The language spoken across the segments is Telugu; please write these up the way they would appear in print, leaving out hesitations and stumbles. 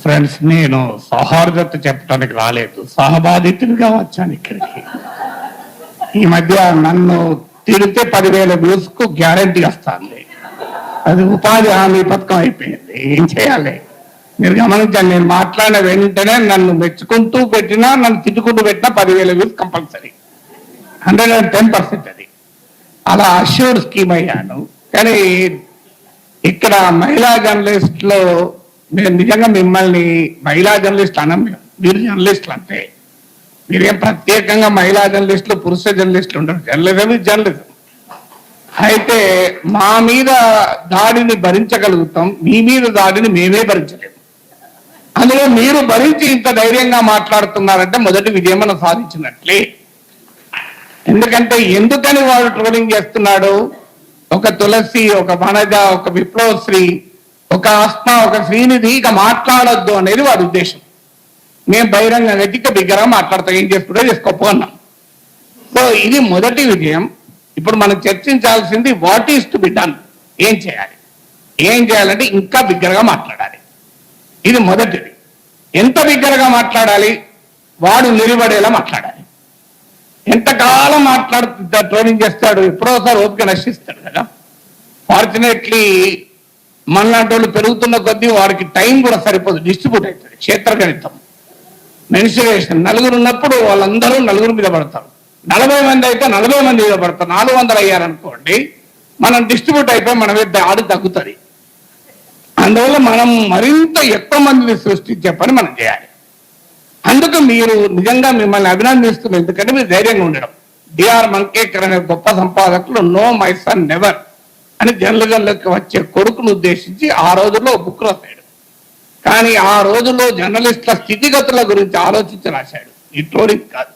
ఫ్రెండ్స్, నేను సౌహార్దత చెప్పడానికి రాలేదు, సహబాధితుడిగా వచ్చాను ఇక్కడికి. ఈ మధ్య నన్ను తిరిగితే 10,000 వ్యూస్ కు గ్యారంటీ వస్తుంది. అది ఉపాధి హామీ పథకం అయిపోయింది. ఏం చేయాలి మీరు గమనించండి. నేను మాట్లాడిన వెంటనే నన్ను మెచ్చుకుంటూ పెట్టినా, నన్ను తిట్టుకుంటూ పెట్టినా 10,000 వ్యూస్ కంపల్సరీ, 110%. అది అలా అష్యూర్డ్ స్కీమ్ అయ్యాను. కానీ ఇక్కడ మహిళా జర్నలిస్టులో నేను నిజంగా మిమ్మల్ని మహిళా జర్నలిస్టులు అనం, మీరు జర్నలిస్టులు అంతే. మీరేం ప్రత్యేకంగా మహిళా జర్నలిస్టులు పురుష జర్నలిస్టులు ఉండరు. జర్నలిజం ఇది జర్నలిజం. అయితే మా మీద దాడిని భరించగలుగుతాం, మీ మీద దాడిని మేమే భరించలేము. అందులో మీరు భరించి ఇంత ధైర్యంగా మాట్లాడుతున్నారంటే మొదటి విజయం మనం సాధించినట్లే. ఎందుకంటే ఎందుకని వాడు ట్రోలింగ్ చేస్తున్నాడు? ఒక తులసి, ఒక వనజ, ఒక విప్లవశ్రీ, ఒక ఆస్మా, ఒక శ్రీనిధి ఇక మాట్లాడొద్దు అనేది వాడి ఉద్దేశం. మేము బహిరంగ గట్టిక బిగ్గరగా మాట్లాడతాం, ఏం చేసుకుంటే చేసుకోపోన్నాం. సో ఇది మొదటి విజయం. ఇప్పుడు మనం చర్చించాల్సింది what is to be done. ఏం చేయాలి? ఏం చేయాలంటే ఇంకా బిగ్గరగా మాట్లాడాలి. ఇది మొదటిది. ఎంత బిగ్గరగా మాట్లాడాలి? వాడు నిలబడేలా మాట్లాడాలి. ఎంతకాలం మాట్లాడుతుందా ట్రోలింగ్ చేస్తాడు, ఎప్పుడోసారి ఓపిక నశిస్తాడు కదా. ఫార్చునేట్లీ మనలాంటి వాళ్ళు పెరుగుతున్న కొద్దీ వాడికి టైం కూడా సరిపోదు, డిస్ట్రిబ్యూట్ అవుతుంది. క్షేత్రగణితం, మెన్సురేషన్. నలుగురు ఉన్నప్పుడు వాళ్ళందరూ నలుగురు మీద పడతారు. 40 మంది అయితే 40 మంది మీద పడతారు. 400 అయ్యారనుకోండి, మనం డిస్ట్రిబ్యూట్ అయిపోయి మన మీద ఆడు తగ్గుతుంది. అందువల్ల మనం మరింత ఎక్కువ మందిని సృష్టించే పని మనం చేయాలి. అందుకు మీరు నిజంగా మిమ్మల్ని అభినందిస్తున్నారు. ఎందుకంటే మీరు ధైర్యంగా ఉండడం. డిఆర్ మంకేకర్ అనే గొప్ప సంపాదకులు నో మై సన్ నెవర్ అని జర్నలిజంలోకి వచ్చే కొడుకును ఉద్దేశించి ఆ రోజుల్లో బుక్ రాశాడు. కానీ ఆ రోజుల్లో జర్నలిస్టుల స్థితిగతుల గురించి ఆలోచించి రాశాడు, ఈ ట్రోలింగ్ కాదు.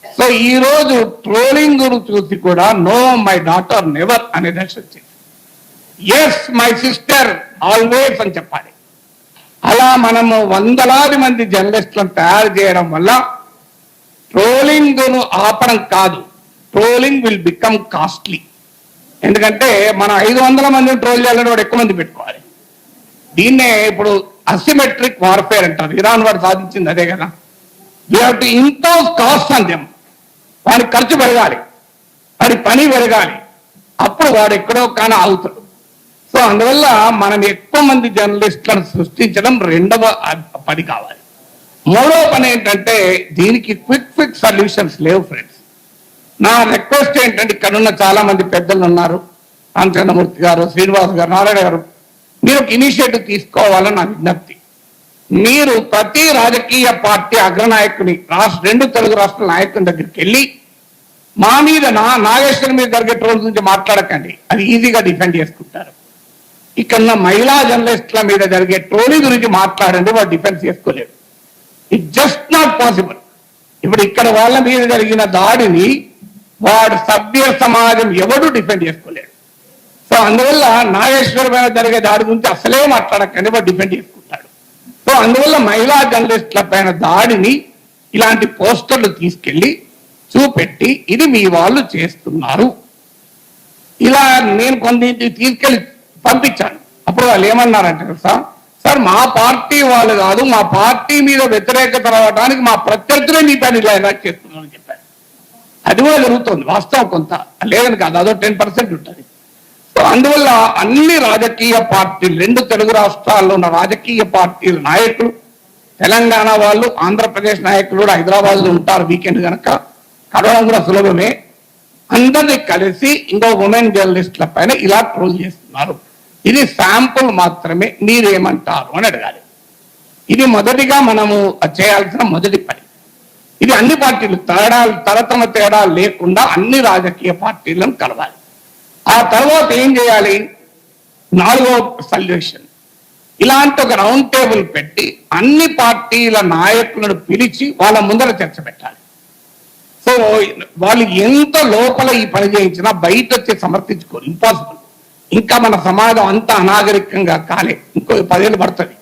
సో ఈ రోజు ట్రోలింగ్ గురించి చూసి కూడా నో మై డాటర్ నెవర్ అనే దశ వచ్చింది. ఎస్ మై సిస్టర్ ఆల్వేస్ అని చెప్పాలి. అలా మనము వందలాది మంది జర్నలిస్టులను తయారు చేయడం వల్ల ట్రోలింగ్ను ఆపడం కాదు, ట్రోలింగ్ విల్ బికమ్ కాస్ట్లీ. ఎందుకంటే మనం 500 మందిని ట్రోల్ చేయాలని వాడు ఎక్కువ మంది పెట్టుకోవాలి. దీన్నే ఇప్పుడు అసిమెట్రిక్ వార్ఫేర్ అంటారు. ఇరాన్ వాడు సాధించింది అదే కదా. We have to impose cost on them. వాడి ఖర్చు పెరగాలి, వాడి పని పెరగాలి, అప్పుడు వాడు ఎక్కడో కానీ ఆగుతాడు. సో అందువల్ల మనం ఎక్కువ మంది జర్నలిస్టులను సృష్టించడం రెండవ పని కావాలి. మూడవ పని ఏంటంటే దీనికి క్విక్ సొల్యూషన్స్ లేవు ఫ్రెండ్స్. నా రిక్వెస్ట్ ఏంటంటే ఇక్కడ ఉన్న చాలా మంది పెద్దలు ఉన్నారు, రామచంద్రమూర్తి గారు, శ్రీనివాస్ గారు, నారాయణ గారు, మీరు ఒక ఇనిషియేటివ్ తీసుకోవాలని నా విజ్ఞప్తి. మీరు ప్రతి రాజకీయ పార్టీ అగ్రనాయకుని 2 తెలుగు రాష్ట్రాల నాయకుని దగ్గరికి వెళ్ళి మా మీద నాగేశ్వరం మీద జరిగే ట్రోల్స్ గురించి మాట్లాడకండి, అది ఈజీగా డిఫెండ్ చేసుకుంటారు. ఇక్కడ మహిళా జర్నలిస్టుల మీద జరిగే ట్రోలింగ్ గురించి మాట్లాడండి, వాడు డిఫెన్స్ చేసుకోలేడు. It just not possible. ఇప్పుడు ఇక్కడ వాళ్ళ మీద జరిగిన దాడిని వాడు సభ్య సమాజం ఎవడు డిఫెండ్ చేసుకోలేడు. సో అందువల్ల నాగేశ్వర మీద జరిగే దాడి గురించి అసలే మాట్లాడకండి, వాడు డిఫెండ్ చేసుకుంటాడు. సో అందువల్ల మహిళా జర్నలిస్టుల పైన దాడిని ఇలాంటి పోస్టర్లు తీసుకెళ్లి చూపెట్టి ఇది మీ వాళ్ళు చేస్తున్నారు, ఇలా నేను కొన్నింటిని తీసుకెళ్లి పంపించాను. అప్పుడు వాళ్ళు ఏమన్నారంటే సార్ మా పార్టీ వాళ్ళు కాదు, మా పార్టీ మీద వ్యతిరేకత రావడానికి మా ప్రత్యర్థులే మీ పైన ఇలా చేస్తున్నారని చెప్పారు. అది కూడా జరుగుతుంది వాస్తవం, కొంత లేదని కాదు, అదో 10% ఉంటుంది. సో అందువల్ల అన్ని రాజకీయ పార్టీలు, 2 తెలుగు రాష్ట్రాల్లో ఉన్న రాజకీయ పార్టీల నాయకులు, తెలంగాణ వాళ్ళు, ఆంధ్రప్రదేశ్ నాయకులు కూడా హైదరాబాద్లో ఉంటారు వీకెండ్ కనుక కలవడం కూడా సులభమే. అందరినీ కలిసి ఇంకో ఉమెన్ జర్నలిస్టుల పైన ఇలా ట్రోల్ చేస్తున్నారు, ఇది శాంపుల్ మాత్రమే, మీరేమంటారు అని అడగాలి. ఇది మొదటిగా మనము చేయాల్సిన మొదటి పని. ఇది అన్ని పార్టీలు తరతమ తేడా లేకుండా అన్ని రాజకీయ పార్టీలను కలవాలి. ఆ తర్వాత ఏం చేయాలి? 4వ సొల్యూషన్, ఇలాంటి ఒక రౌండ్ టేబుల్ పెట్టి అన్ని పార్టీల నాయకులను పిలిచి వాళ్ళ ముందర చర్చ పెట్టాలి. సో వాళ్ళు ఎంత లోపల ఈ పని చేయించినా బయట వచ్చి సమర్థించుకోరు, ఇంపాసిబుల్. ఇంకా మన సమాజం అంతా అనాగరికంగా కాలే, ఇంకో 10 ఏళ్ళు పడుతుంది.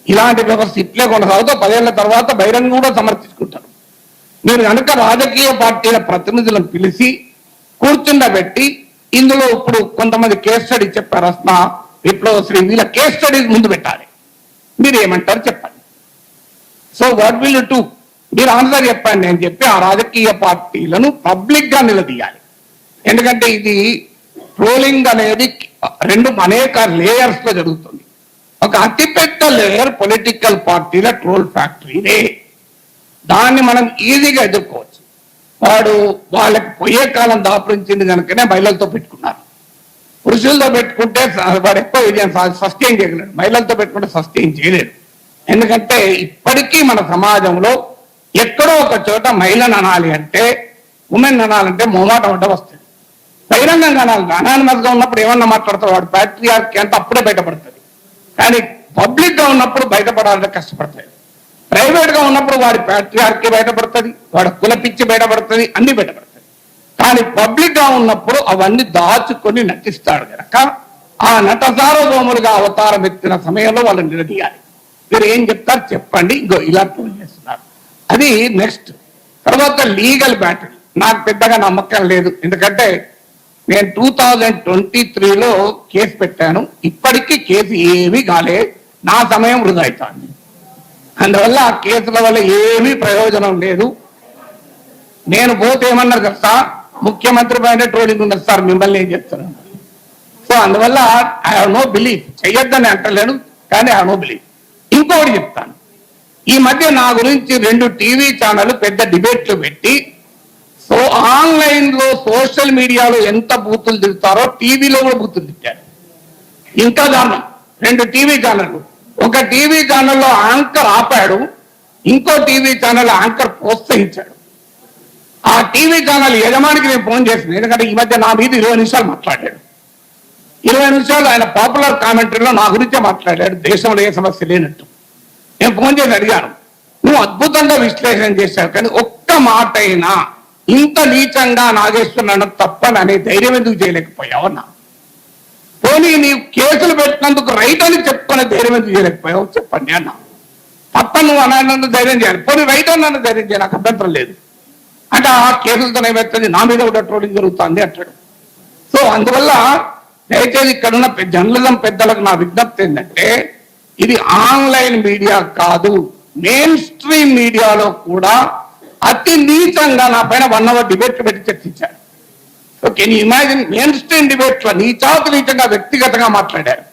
ఇలాంటి వ్యవస్థ ఇట్లే కొనసాగుతూ 10 ఏళ్ల తర్వాత బహిరంగ కూడా సమర్థించుకుంటారు. మీరు కనుక రాజకీయ పార్టీల ప్రతినిధులను పిలిచి కూర్చుండబెట్టి ఇందులో ఇప్పుడు కొంతమంది కేస్ స్టడీ చెప్పారు, అస్మా, విప్లవశ్రీ, వీళ్ళ కేస్ స్టడీస్ ముందు పెట్టాలి. మీరు ఏమంటారు చెప్పండి. So what will you do? మీరు ఆన్సర్ చెప్పండి అని చెప్పి ఆ రాజకీయ పార్టీలను పబ్లిక్ గా నిలదీయాలి. ఎందుకంటే ఇది ట్రోలింగ్ అనేది రెండు అనేక లేయర్స్ లో జరుగుతుంది. ఒక అతిపెద్ద లేయర్ పొలిటికల్ పార్టీల ట్రోల్ ఫ్యాక్టరీనే. దాన్ని మనం ఈజీగా ఎదుర్కోవచ్చు. వాళ్ళకి పోయే కాలం దాపురించింది కనుకనే మహిళలతో పెట్టుకున్నారు. పురుషులతో పెట్టుకుంటే వాడు ఎక్కువ విజయం సస్టైన్ చేయగలడు, మహిళలతో పెట్టుకుంటే సస్టైన్ చేయలేడు. ఎందుకంటే ఇప్పటికీ మన సమాజంలో ఎక్కడో ఒక చోట మహిళను అనాలి అంటే, ఉమెన్ అనాలంటే మొహమాటం అడ్డ వస్తుంది. బహిరంగంగా అనాలి. అనానిమస్ గా ఉన్నప్పుడు ఏమన్నా మాట్లాడతాడు, వాడు ప్యాట్రియార్కీ అంటే అప్పుడే బయటపడుతుంది. కానీ పబ్లిక్ గా ఉన్నప్పుడు బయటపడాలంటే కష్టపడతాయి. ప్రైవేట్ గా ఉన్నప్పుడు వాడి ప్యాట్రియార్కీ బయటపడుతుంది, వాడి కులపిచ్చి బయటపడుతుంది, అన్ని బయటపడుతుంది. కానీ పబ్లిక్ గా ఉన్నప్పుడు అవన్నీ దాచుకొని నటిస్తాడు కనుక ఆ నట సార్వభౌములుగా అవతారం ఎత్తిన సమయంలో వాళ్ళు నిలదీయాలి. మీరు ఏం చెప్తారు చెప్పండి, ఇంకో ఇలా ట్రోల్ చేస్తున్నారు. అది నెక్స్ట్. తర్వాత లీగల్ బ్యాటిల్ నాకు పెద్దగా నమ్మకం లేదు. ఎందుకంటే నేను 2023లో కేసు పెట్టాను, ఇప్పటికీ కేసు ఏమీ కాలే. నా సమయం వృధా అవుతుంది. అందువల్ల ఆ కేసుల వల్ల ఏమీ ప్రయోజనం లేదు. నేను పోతే ఏమన్నారు కదా, ముఖ్యమంత్రి పైన ట్రోలింగ్ ఉన్నది సార్, మిమ్మల్ని ఏం చెప్తున్నాను. సో అందువల్ల ఐ హావ్ నో బిలీఫ్. చెయ్యొద్దని అంటలేను, కానీ ఐ హావ్ నో బిలీఫ్. ఇంకొకటి చెప్తాను. ఈ మధ్య నా గురించి 2 టీవీ ఛానల్ పెద్ద డిబేట్లు పెట్టి, సో ఆన్లైన్ లో సోషల్ మీడియాలో ఎంత బూతులు తిడతారో టీవీలో కూడా బూతులు తిట్టారు. ఇంకా దారుణం. 2 టీవీ ఛానళ్ళు. ఒక టీవీ ఛానల్లో యాంకర్ ఆపాడు, ఇంకో టీవీ ఛానల్ యాంకర్ ప్రోత్సహించాడు. ఆ టీవీ ఛానల్ యజమానికి నేను ఫోన్ చేసింది. ఎందుకంటే ఈ మధ్య నా మీద 20 నిమిషాలు మాట్లాడాడు. 20 నిమిషాలు ఆయన పాపులర్ కామెంటరీలో నా గురించే మాట్లాడాడు, దేశంలో ఏ సమస్య లేనట్టు. నేను ఫోన్ చేసి అడిగాను, నువ్వు అద్భుతంగా విశ్లేషణ చేశావు, కానీ ఒక్క మాట అయినా ఇంత నీచంగా నాగేశ్వరరావు తప్పని అనే ధైర్యం ఎందుకు చేయలేకపోయావన్నా? పోనీ నీవు కేసులు పెట్టినందుకు రైట్ అని చెప్పుకునే ధైర్యం ఎందుకు చేయలేకపోయావు చెప్పండి అన్నా. తప్ప నువ్వు అన్నందుకు ధైర్యం చేయాలి, పోనీ రైట్ అన్న ధైర్యం చేయాలి, నాకు అభ్యంతరం లేదు అంటే ఆ కేసులతో ఏమవుతుంది, నా మీద కూడా ట్రోలింగ్ జరుగుతుంది అంటాడు. సో అందువల్ల దయచేసి ఇక్కడున్న జర్నలిజం పెద్దలకు నా విజ్ఞప్తి ఏంటంటే, ఇది ఆన్లైన్ మీడియా కాదు, మెయిన్ స్ట్రీమ్ మీడియాలో కూడా అతి నీచంగా నా పైన 1 hour డిబేట్ పెట్టి చర్చించారు. So can you imagine, main stream debate లో నీచంగా వ్యక్తిగతంగా మాట్లాడారు,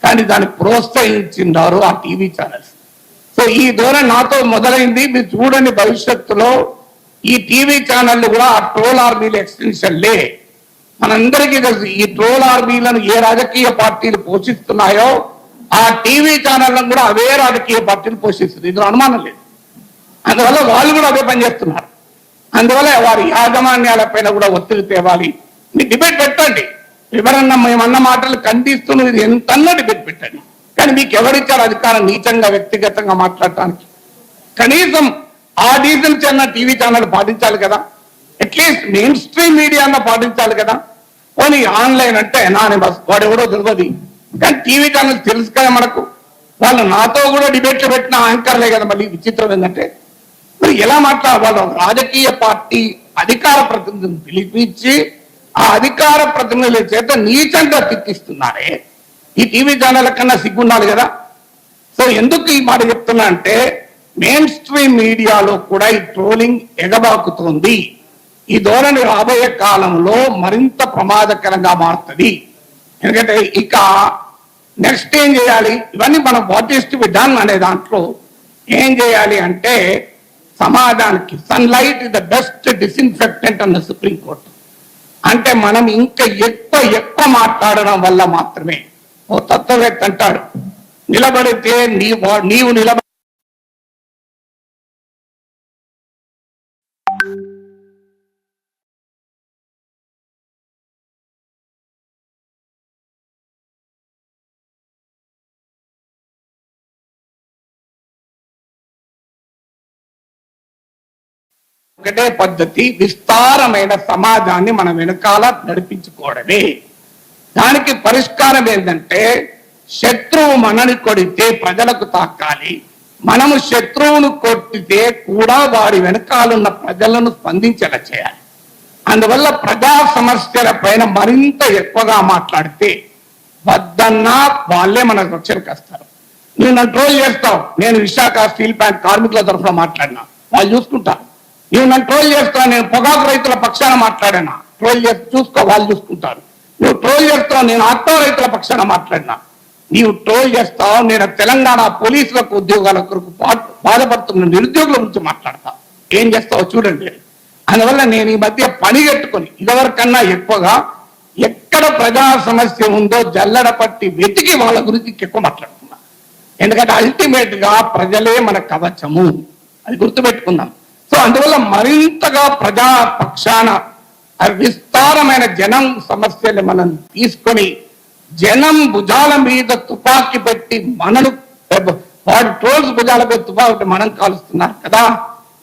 కానీ దాన్ని ప్రోత్సహించినారు ఆ టీవీ ఛానల్స్. సో ఈ ధోరణి నాతో మొదలైంది. మీరు చూడండి, భవిష్యత్తులో ఈ టీవీ ఛానళ్ళు కూడా ఆ ట్రోల్ ఆర్మీల ఎక్స్టెన్షన్లే. మనందరికీ తెలుసు ఈ ట్రోల్ ఆర్మీలను ఏ రాజకీయ పార్టీలు పోషిస్తున్నాయో ఆ టీవీ ఛానళ్లను కూడా అవే రాజకీయ పార్టీలు పోషిస్తుంది, ఇందులో అనుమానం లేదు. అందువల్ల వాళ్ళు కూడా అవే పనిచేస్తున్నారు. అందువల్ల వారి యాజమాన్యాలపైన కూడా ఒత్తిడి తేవాలి. మీరు డిబేట్ పెట్టండి, ఎవరన్నా మేమన్న మాటలు ఖండిస్తూ ఇది ఎంతన్నా డిబేట్ పెట్టండి, కానీ మీకు ఎవరిచ్చారు అధికారం నీచంగా వ్యక్తిగతంగా మాట్లాడటానికి? కనీసం ఆ డీసెన్సీ అన్న టీవీ ఛానల్ పాటించాలి కదా, అట్లీస్ట్ మెయిన్ స్ట్రీమ్ మీడియా అన్న పాటించాలి కదా. పోనీ ఆన్లైన్ అంటే అనానిమస్, వాడు ఎవడో తెలియదు, కానీ టీవీ ఛానల్ తెలుసు కదా మనకు. వాళ్ళు నాతో కూడా డిబేట్లు పెట్టిన యాంకర్లే కదా. మళ్ళీ విచిత్రం ఏంటంటే, మరి ఎలా వాళ్ళు రాజకీయ పార్టీ అధికార ప్రతినిధులను పిలిపించి ఆ అధికార ప్రతినిధుల చేత నీచంగా తిట్టిస్తున్నారే. ఈ టీవీ ఛానల్ కన్నా సిగ్గుండాలి కదా. సో ఎందుకు ఈ మాట చెప్తున్నా అంటే, మెయిన్ స్ట్రీమ్ మీడియాలో కూడా ఈ ట్రోలింగ్ ఎగబాకుతోంది. ఈ ధోరణి రాబోయే కాలంలో మరింత ప్రమాదకరంగా మారుతుంది. ఎందుకంటే ఇక నెక్స్ట్ ఏం చేయాలి, ఇవన్నీ మనం what is to be done అనే దాంట్లో ఏం చేయాలి అంటే, సమాజానికి sunlight is the best disinfectant అన్న సుప్రీంకోర్టు. అంటే మనం ఇంకా ఎక్కువ మాట్లాడడం వల్ల మాత్రమే. ఓ తత్వవేత్త అంటాడు, నిలబడితే నీవు నిలబడి ఒకటే పద్ధతి, విస్తారమైన సమాజాన్ని మనం వెనకాల నడిపించుకోవడమే. దానికి పరిష్కారం ఏంటంటే, శత్రువు మనని కొడితే ప్రజలకు తాకాలి, మనము శత్రువును కొట్టితే కూడా వారి వెనకాలన్న ప్రజలను స్పందించేలా చేయాలి. అందువల్ల ప్రజా సమస్యల పైన మరింత ఎక్కువగా మాట్లాడితే వద్దన్నా వాళ్ళే మన రక్షణకు వస్తారు. నువ్వు నన్ను ట్రోల్ చేస్తావు, నేను విశాఖ స్టీల్ ప్లాంట్ కార్మికుల తరఫున మాట్లాడినా, వాళ్ళు చూసుకుంటారు. నువ్వు నన్ను ట్రోల్ చేస్తావు, నేను పొగాకు రైతుల పక్షాన మాట్లాడినా, ట్రోల్ చేసి చూసుకో, వాళ్ళు చూసుకుంటారు. నువ్వు ట్రోల్ చేస్తావు, నేను ఆటో రైతుల పక్షాన మాట్లాడినా, నీవు ట్రోల్ చేస్తావు, నేను తెలంగాణ పోలీసులకు ఉద్యోగాల కొరకు బాధపడుతున్న నిరుద్యోగుల గురించి మాట్లాడతా. ఏం చేస్తావో చూడండి. అందువల్ల నేను ఈ మధ్య పని కట్టుకొని ఇదివరకన్నా ఎక్కువగా ఎక్కడ ప్రజా సమస్య ఉందో జల్లడ పట్టి వెతికి వాళ్ళ గురించి ఎక్కువ మాట్లాడుతున్నా. ఎందుకంటే అల్టిమేట్ గా ప్రజలే మన కవచము, అది గుర్తుపెట్టుకుందాం. సో అందువల్ల మరింతగా ప్రజా పక్షాన విస్తారమైన జనం సమస్యలు మనం తీసుకొని జనం భుజాల మీద తుపాకీ పెట్టి మనను వాడు ట్రోల్స్ భుజాల మీద తుపాకి మనం కాలుస్తున్నారు కదా,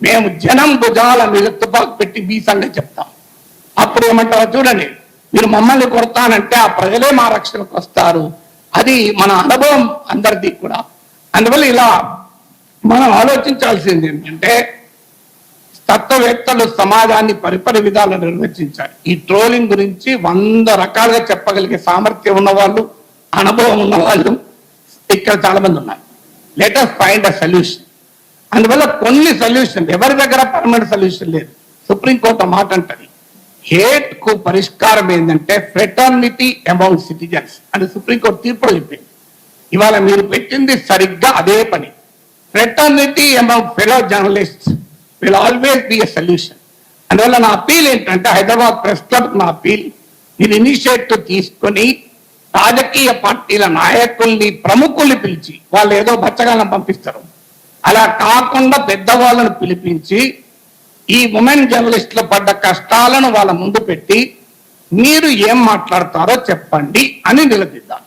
మేము జనం భుజాల మీద తుపాకి పెట్టి మీ సంగతి చెప్తాం. అప్పుడు ఏమంటారో చూడండి, మీరు మమ్మల్ని కొడతానంటే ఆ ప్రజలే మా రక్షణకు వస్తారు. అది మన అనుభవం అందరిది కూడా. అందువల్ల ఇలా మనం ఆలోచించాల్సింది ఏంటంటే తత్వవేత్తలు సమాజాన్ని పరిపరి విధాలు నిర్వచించారు. ఈ ట్రోలింగ్ గురించి 100 రకాలుగా చెప్పగలిగే సామర్థ్యం ఉన్నవాళ్ళు, అనుభవం ఉన్నవాళ్ళు ఇక్కడ చాలా మంది ఉన్నారు. Let us find a solution. అందువల్ల కొన్ని సొల్యూషన్, ఎవరి దగ్గర పర్మనెంట్ సొల్యూషన్ లేదు. సుప్రీంకోర్టు మాట అంటది, హేట్ కు పరిష్కారం ఏంటంటే ఫ్రెటర్నిటీ అమౌంగ్ సిటిజన్స్ అని సుప్రీంకోర్టు తీర్పులో చెప్పింది. ఇవాళ మీరు పెట్టింది సరిగ్గా అదే పని. Fraternity among fellow journalist will always be a solution. అందువల్ల నా అపీల్ ఏంటంటే హైదరాబాద్ ప్రెస్ క్లబ్ నా అపీల్, మీరు ఇనిషియేటివ్ తీసుకొని రాజకీయ పార్టీల నాయకుల్ని ప్రముఖుల్ని పిలిచి, వాళ్ళు ఏదో బచ్చగాలను పంపిస్తారు, అలా కాకుండా పెద్దవాళ్ళను పిలిపించి ఈ ఉమెన్ జర్నలిస్టులు పడ్డ కష్టాలను వాళ్ళ ముందు పెట్టి మీరు ఏం మాట్లాడతారో చెప్పండి అని నిలదీద్దాం.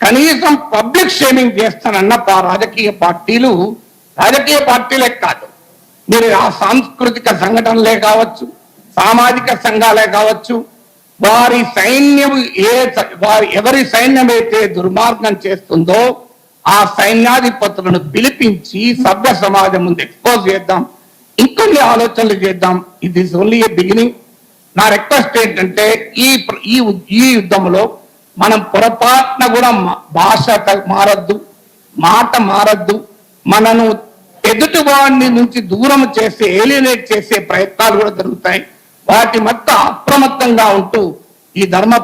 కనీసం పబ్లిక్ షేమింగ్ చేస్తానన్న రాజకీయ పార్టీలే కాదు, మీరు ఆ సాంస్కృతిక సంఘటనలే కావచ్చు, సామాజిక సంఘాలే కావచ్చు, వారి సైన్యం ఎవరి సైన్యం అయితే దుర్మార్గం చేస్తుందో ఆ సైన్యాధిపతులను పిలిపించి సభ్య సమాజం ముందు ఎక్స్పోజ్ చేద్దాం, ఇంకొన్ని ఆలోచనలు చేద్దాం. ఇది ఇస్ ఓన్లీ ఏ బిగినింగ్. నా రిక్వెస్ట్ ఏంటంటే ఈ యుద్ధంలో మనం పొరపాటున కూడా భాష మారద్దు, మాట మారద్దు, మనను ఎదుటివాడిని నుంచి దూరం చేసే, ఏలియనేట్ చేసే ప్రయత్నాలు కూడా జరుగుతాయి. వాటి మొత్తం అప్రమత్తంగా ఉంటూ ఈ ధర్మ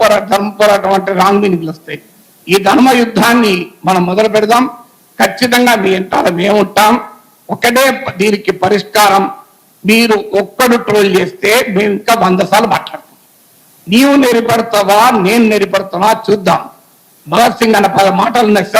పోరాటం అంటే రాంగ్ మీనింగ్లు వస్తాయి. ఈ ధర్మ యుద్ధాన్ని మనం మొదలు పెడదాం. ఖచ్చితంగా మీ వెంటాల మేము ఉంటాం. ఒకటే దీనికి పరిష్కారం, మీరు ఒక్కడు ట్రోల్ చేస్తే మేము ఇంకా 100 సార్లు మాట్లాడతాం. నీవు నెరిపడతావా నేను నెరిపడతావా చూద్దాం. భగత్ సింగ్ అన్న 10 మాటలు ఉన్నాయి సార్.